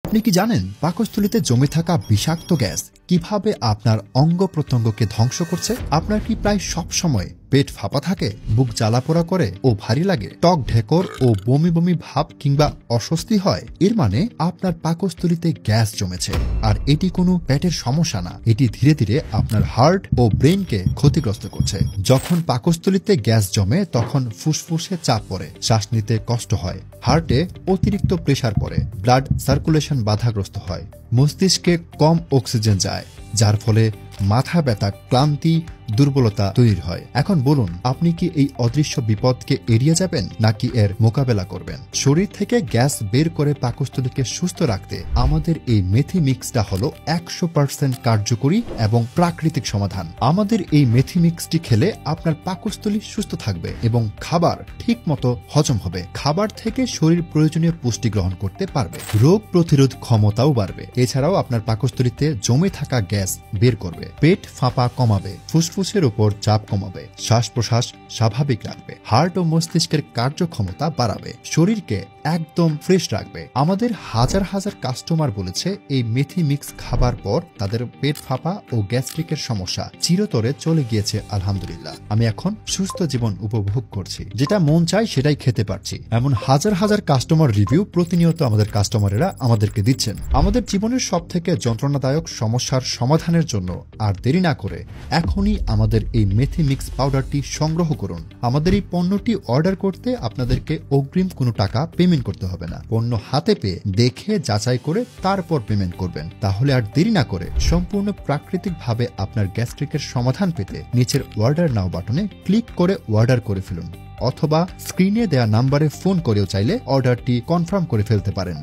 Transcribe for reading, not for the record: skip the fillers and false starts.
আপনি কি জানেন পাকস্থলীতে জমে থাকা বিষাক্ত গ্যাস কিভাবে আপনার অঙ্গ প্রত্যঙ্গকে ধ্বংস করছে? আপনার কি প্রায় সব সময় পেট ফাঁপা থাকে, বুক জ্বালাপোড়া করে ও ভারী লাগে, টক ঢেকর ও বমি বমি ভাব কিংবা অস্বস্তি হয়? এর মানে আপনার পাকস্থলীতে গ্যাস জমেছে। আর এটি কোনো পেটের সমস্যা না, এটি ধীরে ধীরে আপনার হার্ট ও ব্রেনকে ক্ষতিগ্রস্ত করছে। যখন পাকস্থলীতে গ্যাস জমে তখন ফুসফুসে চাপ পড়ে, শ্বাস নিতে কষ্ট হয়, হার্টে অতিরিক্ত প্রেসার পড়ে, ব্লাড সার্কুলেশন বাধাগ্রস্ত হয়, মস্তিষ্কে কম অক্সিজেন যায়, যার ফলে মাথা ব্যথা, ক্লান্তি, দুর্বলতা তৈরি হয়। এখন বলুন, আপনি কি এই অদৃশ্য বিপদকে এড়িয়ে যাবেন নাকি এর মোকাবেলা করবেন? শরীর থেকে গ্যাস বের করে পাকস্থলীকে সুস্থ রাখতে আমাদের এই মেথি মিক্সটা হলো 100% কার্যকরী এবং প্রাকৃতিক সমাধান। আমাদের এই মেথি মিক্সটি খেলে আপনার পাকস্থলী সুস্থ থাকবে এবং খাবার ঠিক মতো হজম হবে। খাবার থেকে শরীর প্রয়োজনীয় পুষ্টি গ্রহণ করতে পারবে, রোগ প্রতিরোধ ক্ষমতাও বাড়বে। এছাড়াও আপনার পাকস্থলীতে জমে থাকা গ্যাস বের করবে, পেট ফাঁপা কমাবে, ফুসফুসের উপর চাপ কমাবে, শ্বাস প্রশ্বাস স্বাভাবিক রাখবে, হার্ট ও মস্তিষ্কের কার্যক্ষমতা বাড়াবে, শরীরকে একদম ফ্রেশ রাখবে। আমাদের হাজার হাজার কাস্টমার বলেছে এই মেথি মিক্স খাবার পর তাদের পেট ফাঁপা ও গ্যাস্ট্রিকের সমস্যা চিরতরে চলে গিয়েছে। আলহামদুলিল্লাহ, আমি এখন সুস্থ জীবন উপভোগ করছি, যেটা মন চায় সেটাই খেতে পারছি। এমন হাজার হাজার কাস্টমার রিভিউ প্রতিনিয়ত আমাদের কাস্টমারেরা আমাদেরকে দিচ্ছেন। আমাদের জীবনের সব থেকে যন্ত্রণাদায়ক সমস্যার সমাধানের জন্য আর দেরি না করে এখনই আমাদের এই মেথি মিক্স পাউডারটি সংগ্রহ করুন। আমাদের এই পণ্যটি অর্ডার করতে আপনাদেরকে অগ্রিম কোনো টাকা পেমেন্ট করতে হবে না। পণ্য হাতে পেয়ে দেখে যাচাই করে তারপর পেমেন্ট করবেন। তাহলে আর দেরি না করে সম্পূর্ণ প্রাকৃতিকভাবে আপনার গ্যাস্ট্রিকের সমাধান পেতে নিচের অর্ডার নাও বাটনে ক্লিক করে অর্ডার করে ফেলুন, অথবা স্ক্রিনে দেওয়া নাম্বারে ফোন করেও চাইলে অর্ডারটি কনফার্ম করে ফেলতে পারেন।